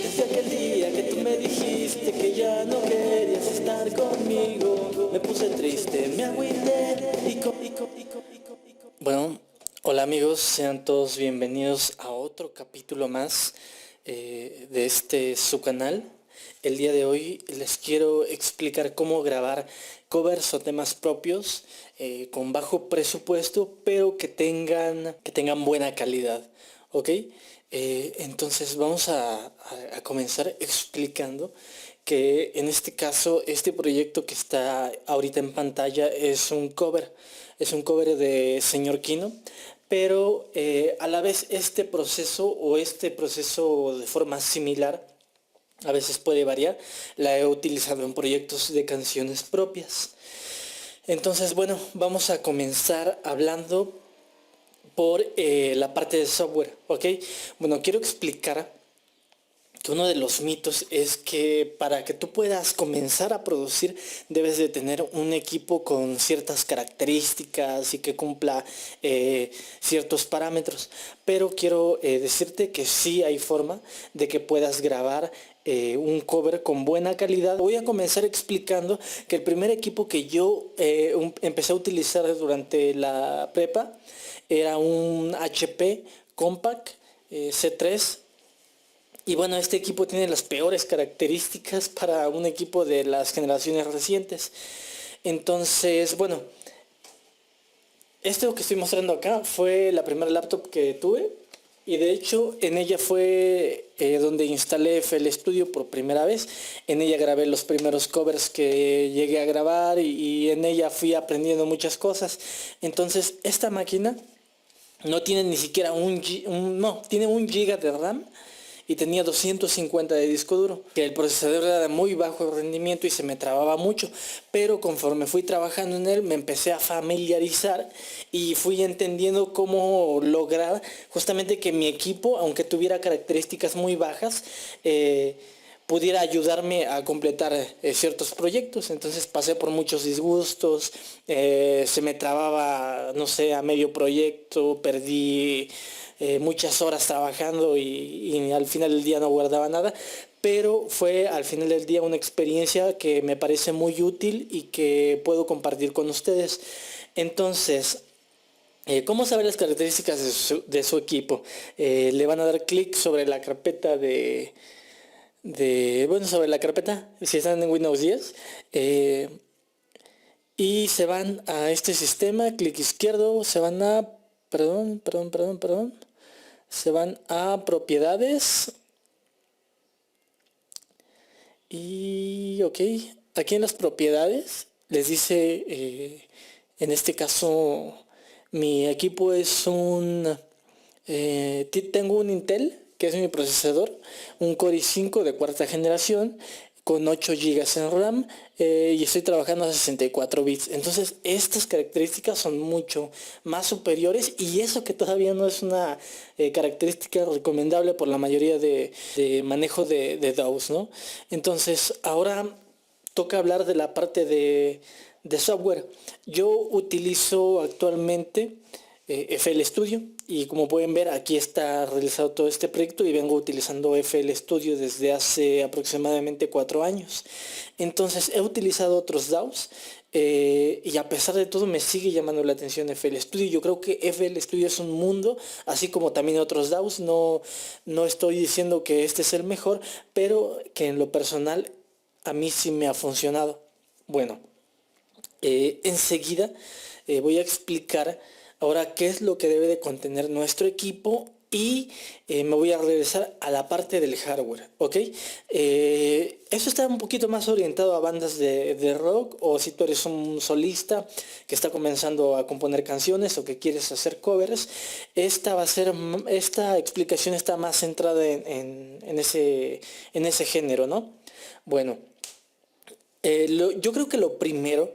Desde aquel día que tú me dijiste que ya no querías estar conmigo, me puse triste, me agüité Bueno, hola amigos, sean todos bienvenidos a otro capítulo más de su canal. El día de hoy les quiero explicar cómo grabar covers o temas propios con bajo presupuesto, pero que tengan buena calidad, ¿ok? Entonces vamos a comenzar explicando que en este caso este proyecto que está ahorita en pantalla es un cover de Señor Kino, pero a la vez este proceso de forma similar a veces puede variar, la he utilizado en proyectos de canciones propias. Entonces, bueno, vamos a comenzar hablando por la parte de software, ¿ok? Bueno, quiero explicar que uno de los mitos es que para que tú puedas comenzar a producir debes de tener un equipo con ciertas características y que cumpla ciertos parámetros, pero quiero decirte que sí hay forma de que puedas grabar un cover con buena calidad. Voy a comenzar explicando que el primer equipo que yo empecé a utilizar durante la prepa era un HP Compaq C3. Y bueno, este equipo tiene las peores características para un equipo de las generaciones recientes. Entonces, bueno, esto que estoy mostrando acá fue la primera laptop que tuve. Y de hecho en ella fue donde instalé FL Studio por primera vez. En ella grabé los primeros covers que llegué a grabar y en ella fui aprendiendo muchas cosas. Entonces esta máquina no tiene ni siquiera tiene 1 GB de RAM y tenía 250 de disco duro, que el procesador era de muy bajo rendimiento y se me trababa mucho, pero conforme fui trabajando en él me empecé a familiarizar y fui entendiendo cómo lograr justamente que mi equipo, aunque tuviera características muy bajas, pudiera ayudarme a completar ciertos proyectos. Entonces pasé por muchos disgustos, se me trababa, no sé, a medio proyecto, perdí muchas horas trabajando y al final del día no guardaba nada, pero fue al final del día una experiencia que me parece muy útil y que puedo compartir con ustedes. Entonces, ¿cómo saber las características de su equipo? Le van a dar clic sobre la carpeta sobre la carpeta, si están en Windows 10, y se van a este sistema, clic izquierdo, se van a, se van a propiedades y ok, aquí en las propiedades les dice, en este caso mi equipo es tengo un Intel, que es mi procesador, un Core i5 de cuarta generación con 8 GB en RAM y estoy trabajando a 64 bits. Entonces estas características son mucho más superiores y eso que todavía no es una característica recomendable por la mayoría de manejo de DAWs, ¿no? Entonces ahora toca hablar de la parte de software. Yo utilizo actualmente FL Studio y como pueden ver aquí está realizado todo este proyecto y vengo utilizando FL Studio desde hace aproximadamente 4 años. Entonces he utilizado otros DAWs y a pesar de todo me sigue llamando la atención FL Studio. Yo creo que FL Studio es un mundo, así como también otros DAWs. No estoy diciendo que este es el mejor, pero que en lo personal a mí sí me ha funcionado. Bueno, enseguida voy a explicar ahora qué es lo que debe de contener nuestro equipo y me voy a regresar a la parte del hardware, ¿ok? Eso está un poquito más orientado a bandas de rock, o si tú eres un solista que está comenzando a componer canciones o que quieres hacer covers. Esta explicación está más centrada en ese género, ¿no? Bueno, yo creo que lo primero,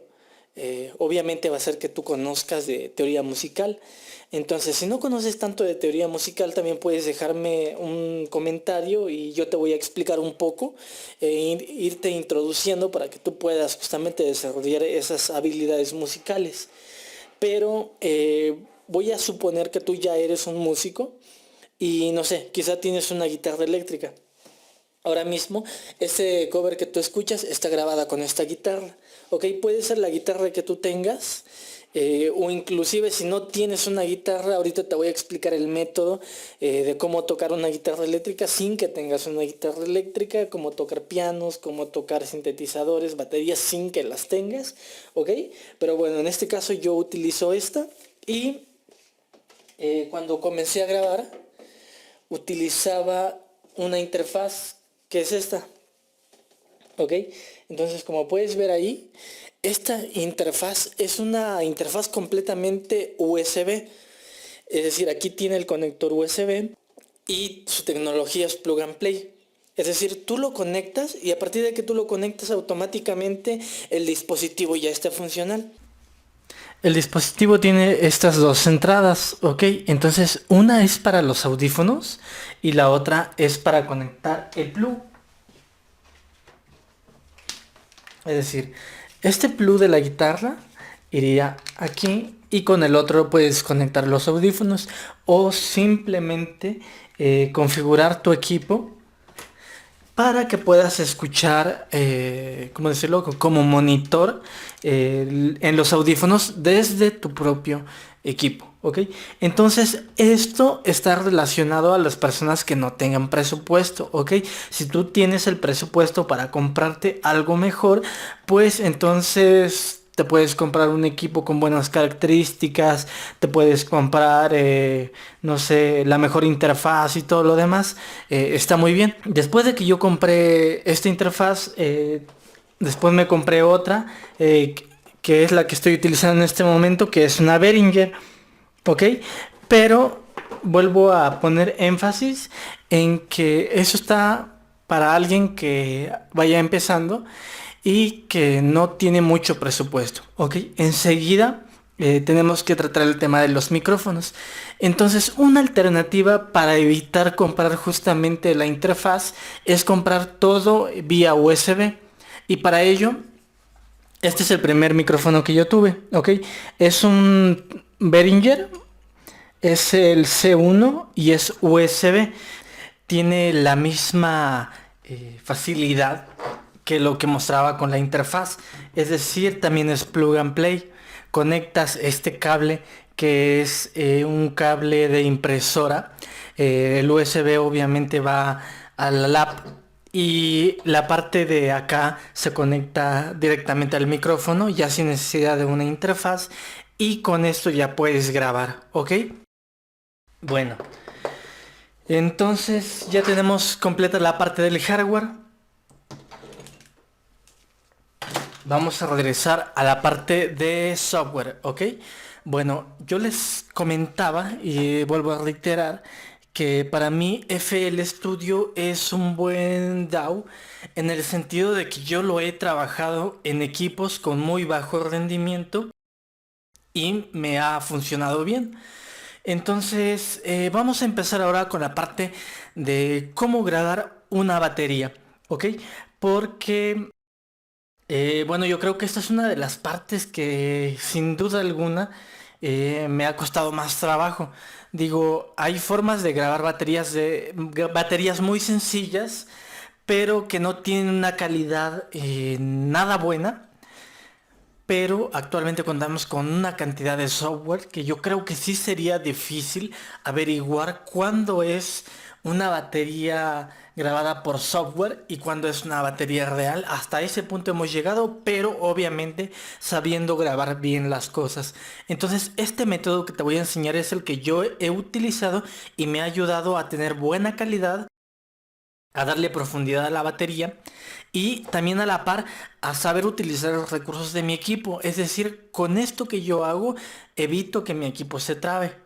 obviamente, va a ser que tú conozcas de teoría musical. Entonces, si no conoces tanto de teoría musical, también puedes dejarme un comentario y yo te voy a explicar un poco, irte introduciendo para que tú puedas justamente desarrollar esas habilidades musicales. Pero voy a suponer que tú ya eres un músico y no sé, quizá tienes una guitarra eléctrica. Ahora mismo, este cover que tú escuchas está grabada con esta guitarra, ¿ok? Puede ser la guitarra que tú tengas, o inclusive si no tienes una guitarra, ahorita te voy a explicar el método de cómo tocar una guitarra eléctrica sin que tengas una guitarra eléctrica, cómo tocar pianos, cómo tocar sintetizadores, baterías sin que las tengas, ¿ok? Pero bueno, en este caso yo utilizo esta y cuando comencé a grabar utilizaba una interfaz que es esta, ¿ok? Entonces, como puedes ver ahí, esta interfaz es una interfaz completamente USB. Es decir, aquí tiene el conector USB y su tecnología es plug and play. Es decir, tú lo conectas y a partir de que tú lo conectas automáticamente el dispositivo ya está funcional. El dispositivo tiene estas dos entradas, ¿ok? Entonces una es para los audífonos y la otra es para conectar el plug. Es decir, este plug de la guitarra iría aquí y con el otro puedes conectar los audífonos o simplemente configurar tu equipo para que puedas escuchar, ¿cómo decirlo? Como monitor en los audífonos desde tu propio equipo, ¿ok? Entonces esto está relacionado a las personas que no tengan presupuesto, ¿ok? Si tú tienes el presupuesto para comprarte algo mejor, pues entonces te puedes comprar un equipo con buenas características, te puedes comprar, no sé, la mejor interfaz y todo lo demás. Está muy bien. Después de que yo compré esta interfaz, después me compré otra, que es la que estoy utilizando en este momento, que es una Behringer, ¿ok? Pero vuelvo a poner énfasis en que eso está para alguien que vaya empezando y que no tiene mucho presupuesto, ¿ok? Enseguida tenemos que tratar el tema de los micrófonos. Entonces, una alternativa para evitar comprar justamente la interfaz es comprar todo vía USB. Y para ello, este es el primer micrófono que yo tuve, ¿ok? Es un Behringer, es el C1 y es USB. Tiene la misma facilidad que lo que mostraba con la interfaz, es decir, también es plug and play. Conectas este cable que es un cable de impresora, el USB obviamente va a la lap y la parte de acá se conecta directamente al micrófono ya sin necesidad de una interfaz y con esto ya puedes grabar, ¿ok? Bueno, entonces ya tenemos completa la parte del hardware. Vamos a regresar a la parte de software, ¿ok? Bueno, yo les comentaba y vuelvo a reiterar que para mí FL Studio es un buen DAW en el sentido de que yo lo he trabajado en equipos con muy bajo rendimiento y me ha funcionado bien. Entonces, vamos a empezar ahora con la parte de cómo grabar una batería, ¿ok? Porque bueno, yo creo que esta es una de las partes que sin duda alguna me ha costado más trabajo. Digo, hay formas de grabar baterías muy sencillas, pero que no tienen una calidad nada buena. Pero actualmente contamos con una cantidad de software que yo creo que sí sería difícil averiguar cuándo es una batería grabada por software y cuándo es una batería real. Hasta ese punto hemos llegado, pero obviamente sabiendo grabar bien las cosas. Entonces este método que te voy a enseñar es el que yo he utilizado y me ha ayudado a tener buena calidad, a darle profundidad a la batería y también a la par a saber utilizar los recursos de mi equipo. Es decir, con esto que yo hago evito que mi equipo se trabe.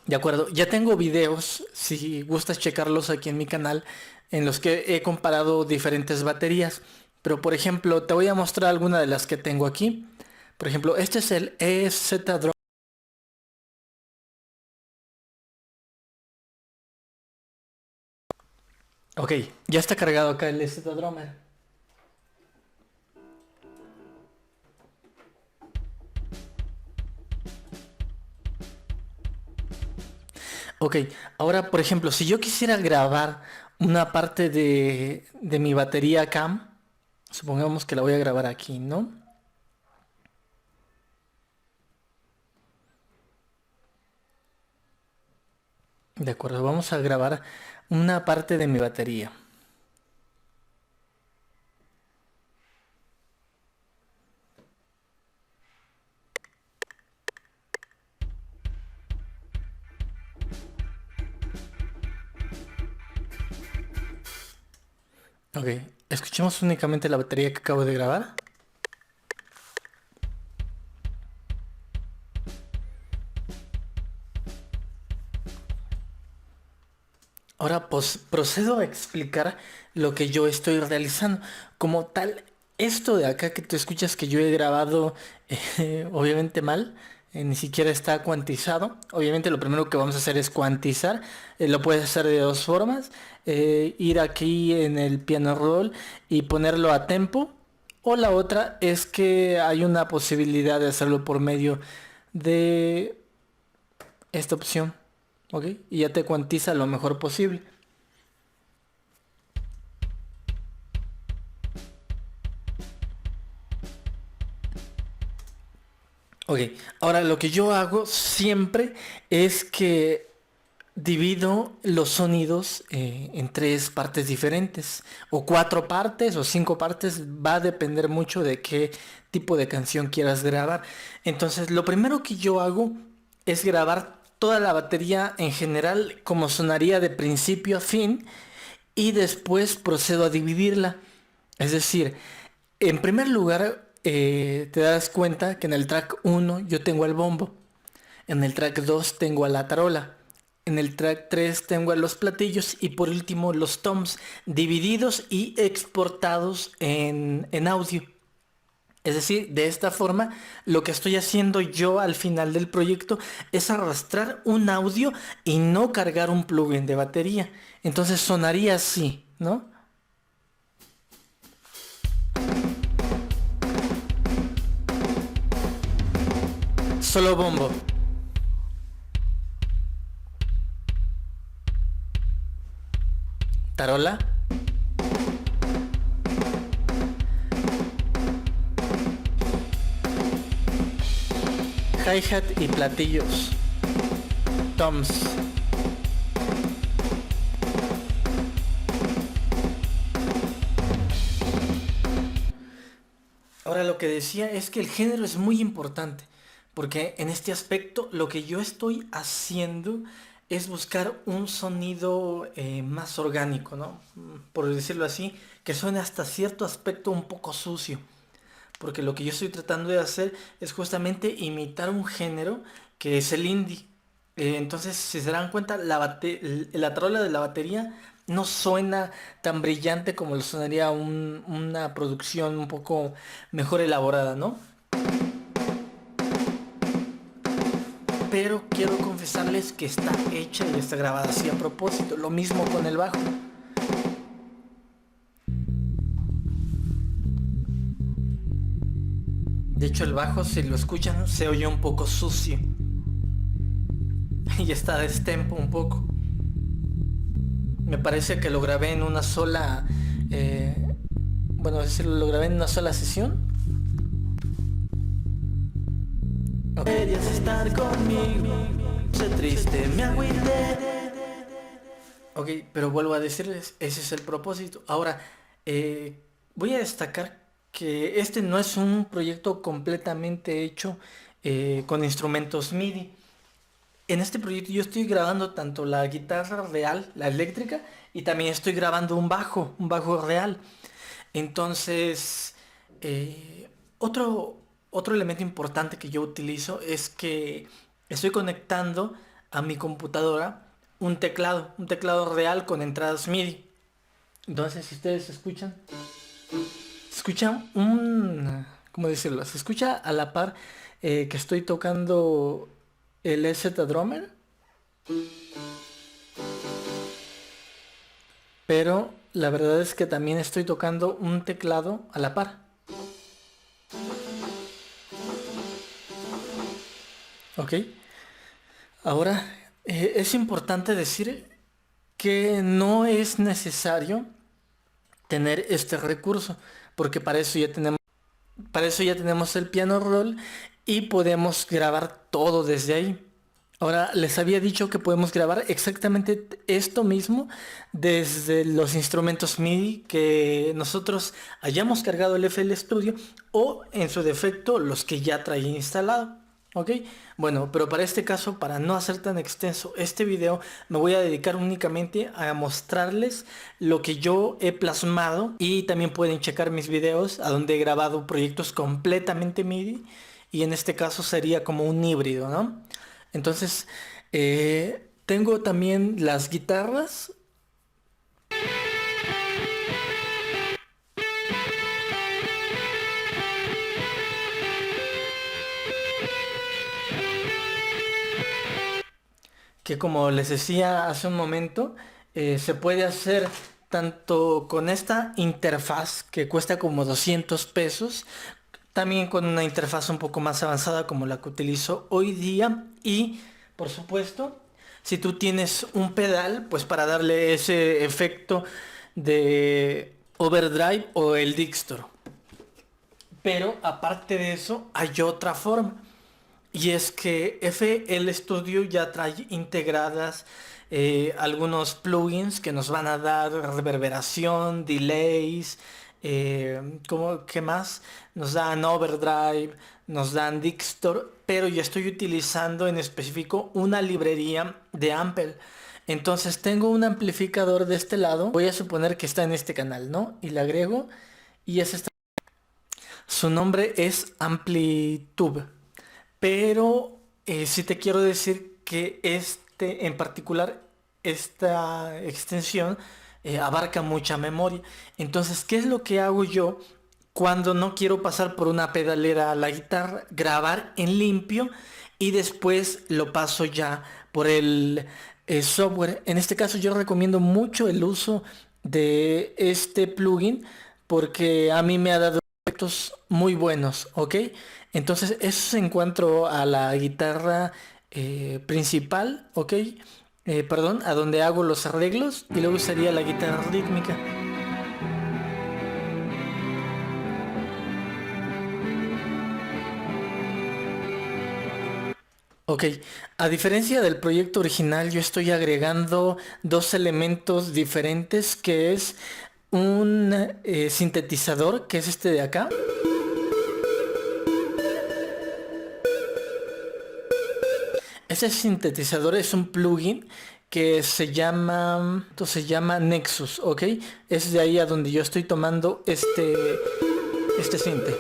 De acuerdo, ya tengo videos, si gustas checarlos aquí en mi canal, en los que he comparado diferentes baterías. Pero por ejemplo, te voy a mostrar alguna de las que tengo aquí. Por ejemplo, este es el EZ Drum. Ok, ya está cargado acá el EZ Drummer. Ok, ahora por ejemplo, si yo quisiera grabar una parte de mi batería cam, supongamos que la voy a grabar aquí, ¿no? De acuerdo, vamos a grabar una parte de mi batería. Ok, escuchemos únicamente la batería que acabo de grabar. Ahora pues procedo a explicar lo que yo estoy realizando. Como tal, esto de acá que tú escuchas que yo he grabado obviamente mal, ni siquiera está cuantizado. Obviamente lo primero que vamos a hacer es cuantizar. Lo puedes hacer de dos formas. Ir aquí en el piano roll y ponerlo a tempo. O la otra es que hay una posibilidad de hacerlo por medio de esta opción. ¿Ok? Y ya te cuantiza lo mejor posible. Ok, ahora lo que yo hago siempre es que divido los sonidos en tres partes diferentes, o cuatro partes, o cinco partes, va a depender mucho de qué tipo de canción quieras grabar. Entonces, lo primero que yo hago es grabar toda la batería en general como sonaría de principio a fin y después procedo a dividirla. Es decir, en primer lugar, te das cuenta que en el track 1 yo tengo el bombo, en el track 2 tengo a la tarola, en el track 3 tengo a los platillos y por último los toms divididos y exportados en audio. Es decir, de esta forma, lo que estoy haciendo yo al final del proyecto es arrastrar un audio y no cargar un plugin de batería. Entonces sonaría así, ¿no? Solo bombo. Tarola. Hi-hat y platillos. Toms. Ahora lo que decía es que el género es muy importante, porque en este aspecto lo que yo estoy haciendo es buscar un sonido más orgánico, ¿no? Por decirlo así, que suene hasta cierto aspecto un poco sucio. Porque lo que yo estoy tratando de hacer es justamente imitar un género que es el indie. Entonces, si se dan cuenta, la tarola de la batería no suena tan brillante como lo sonaría una producción un poco mejor elaborada, ¿no? Pero quiero confesarles que está hecha y está grabada así a propósito. Lo mismo con el bajo. De hecho, el bajo, si lo escuchan, se oye un poco sucio. Y está a destempo un poco. Me parece que lo grabé en una sola... bueno, es decir, lo grabé en una sola sesión. Okay. Querías estar conmigo, sé triste, me agüité. Ok, pero vuelvo a decirles, ese es el propósito. Ahora, voy a destacar que este no es un proyecto completamente hecho con instrumentos MIDI. En este proyecto yo estoy grabando tanto la guitarra real, la eléctrica, y también estoy grabando un bajo real. Entonces, eh, otro, otro elemento importante que yo utilizo es que estoy conectando a mi computadora un teclado real con entradas MIDI. Entonces, si ustedes escuchan, se escucha ¿cómo decirlo? Se escucha a la par que estoy tocando el EZ Drummer, pero la verdad es que también estoy tocando un teclado a la par. ¿Ok? Ahora, es importante decir que no es necesario tener este recurso, porque para eso ya tenemos el piano roll y podemos grabar todo desde ahí. Ahora, les había dicho que podemos grabar exactamente esto mismo desde los instrumentos MIDI que nosotros hayamos cargado el FL Studio o en su defecto los que ya trae instalado. ¿Ok? Bueno, pero para este caso, para no hacer tan extenso este video, me voy a dedicar únicamente a mostrarles lo que yo he plasmado y también pueden checar mis videos a donde he grabado proyectos completamente MIDI y en este caso sería como un híbrido, ¿no? Entonces, tengo también las guitarras. Que como les decía hace un momento, se puede hacer tanto con esta interfaz que cuesta como 200 pesos, también con una interfaz un poco más avanzada como la que utilizo hoy día y por supuesto, si tú tienes un pedal, pues para darle ese efecto de overdrive o el Dixtor. Pero aparte de eso, hay otra forma. Y es que FL Studio ya trae integradas algunos plugins que nos van a dar reverberación, delays, ¿qué más? Nos dan overdrive, nos dan Dixtor, pero yo estoy utilizando en específico una librería de Ampel. Entonces tengo un amplificador de este lado, voy a suponer que está en este canal, ¿no? Y le agrego y es esta. Su nombre es Amplitube. Pero sí te quiero decir que este, en particular, esta extensión abarca mucha memoria. Entonces, ¿qué es lo que hago yo cuando no quiero pasar por una pedalera a la guitarra? Grabar en limpio y después lo paso ya por el software. En este caso yo recomiendo mucho el uso de este plugin porque a mí me ha dado efectos muy buenos, ¿ok? Entonces eso en cuanto a la guitarra principal, ¿ok? Perdón, a donde hago los arreglos y luego sería la guitarra rítmica. Ok, a diferencia del proyecto original, yo estoy agregando dos elementos diferentes, que es un sintetizador, que es este de acá. Ese sintetizador es un plugin que se llama Nexus, ¿ok? Es de ahí a donde yo estoy tomando este sinte.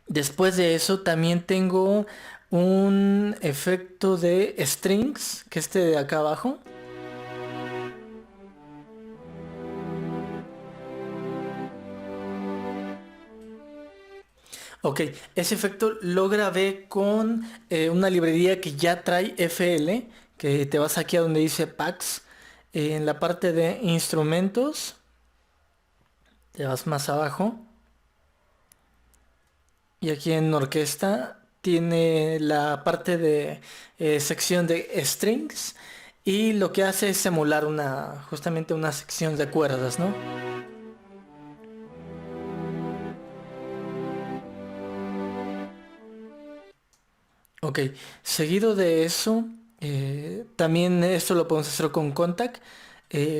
Después de eso también tengo un efecto de strings, que este de acá abajo. Ok, ese efecto lo grabé con una librería que ya trae FL, que te vas aquí a donde dice Packs, en la parte de instrumentos, te vas más abajo y aquí en orquesta tiene la parte de sección de strings y lo que hace es emular justamente una sección de cuerdas, ¿no? Ok, seguido de eso. También esto lo podemos hacer con Contact.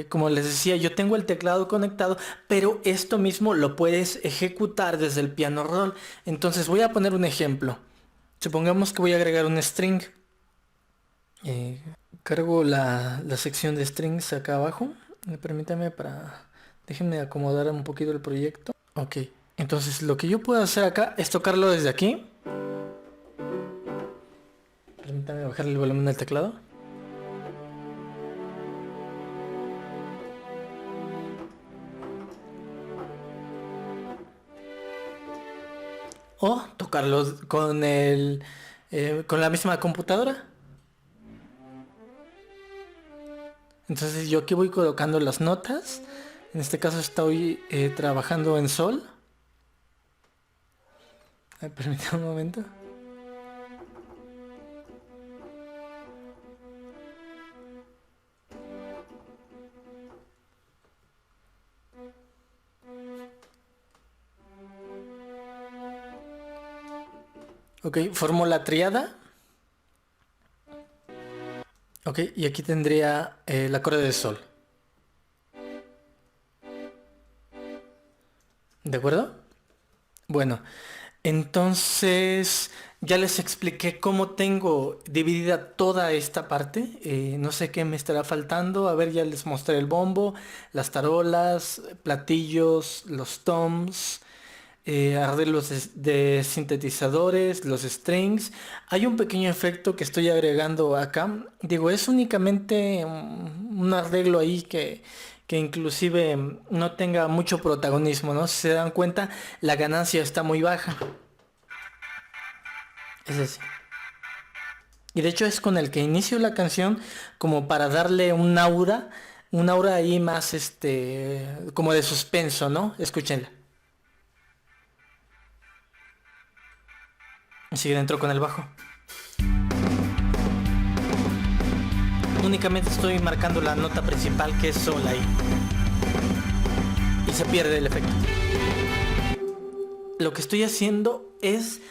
Como les decía, yo tengo el teclado conectado, pero esto mismo lo puedes ejecutar desde el piano roll. Entonces voy a poner un ejemplo. Supongamos que voy a agregar un string. Eh, Cargo la sección de strings acá abajo. Permítame para... Déjenme acomodar un poquito el proyecto. Ok, entonces lo que yo puedo hacer acá es tocarlo desde aquí. Permítame bajar el volumen del teclado. O tocarlo con la misma computadora. Entonces yo aquí voy colocando las notas. En este caso estoy trabajando en sol. Permítame un momento. Ok, formo la triada. Ok, y aquí tendría el acorde de sol. ¿De acuerdo? Bueno, entonces ya les expliqué cómo tengo dividida toda esta parte. No sé qué me estará faltando. A ver, ya les mostré el bombo, las tarolas, platillos, los toms, arreglos de sintetizadores, los strings. Hay un pequeño efecto que estoy agregando acá. Digo, es únicamente un arreglo ahí que inclusive no tenga mucho protagonismo, ¿no? Si se dan cuenta, la ganancia está muy baja. Es decir, y de hecho es con el que inicio la canción como para darle un aura ahí más como de suspenso, ¿no? Escúchenla. Sigue dentro con el bajo. Únicamente estoy marcando la nota principal que es sol ahí. Y se pierde el efecto. Lo que estoy haciendo es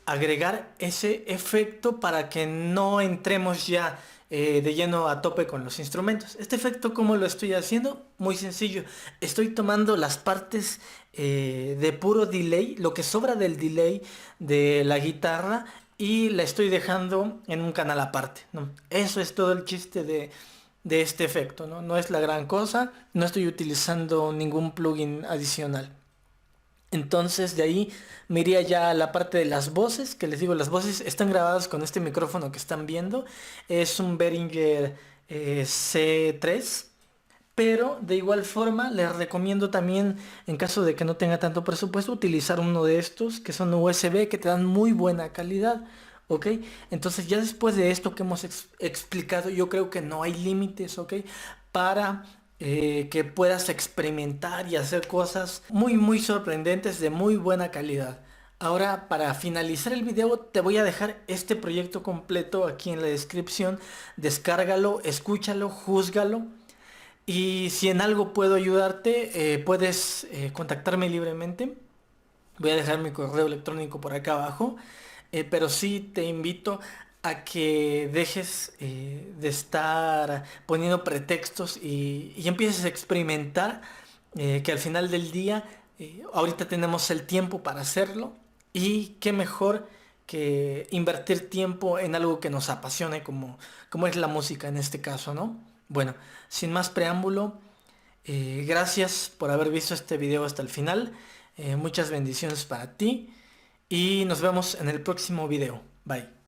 agregar ese efecto para que no entremos ya de lleno a tope con los instrumentos. Este efecto, ¿cómo lo estoy haciendo? Muy sencillo. Estoy tomando las partes de puro delay, lo que sobra del delay de la guitarra, y la estoy dejando en un canal aparte, ¿no? Eso es todo el chiste de este efecto, ¿no? No es la gran cosa, no estoy utilizando ningún plugin adicional. Entonces de ahí me iría ya a la parte de las voces, que les digo, las voces están grabadas con este micrófono que están viendo. Es un Behringer C3, pero de igual forma les recomiendo también, en caso de que no tenga tanto presupuesto, utilizar uno de estos que son USB, que te dan muy buena calidad. ¿Ok? Entonces ya después de esto que hemos explicado, yo creo que no hay límites, ¿ok? Para que puedas experimentar y hacer cosas muy muy sorprendentes de muy buena calidad. Ahora, para finalizar el video, te voy a dejar este proyecto completo aquí en la descripción. Descárgalo, escúchalo, júzgalo. Y si en algo puedo ayudarte, puedes contactarme libremente. Voy a dejar mi correo electrónico por acá abajo. Pero sí te invito a que dejes de estar poniendo pretextos y empieces a experimentar, que al final del día, ahorita tenemos el tiempo para hacerlo, y qué mejor que invertir tiempo en algo que nos apasione como es la música en este caso, ¿no? Bueno, sin más preámbulo, gracias por haber visto este video hasta el final. Muchas bendiciones para ti y nos vemos en el próximo video. Bye.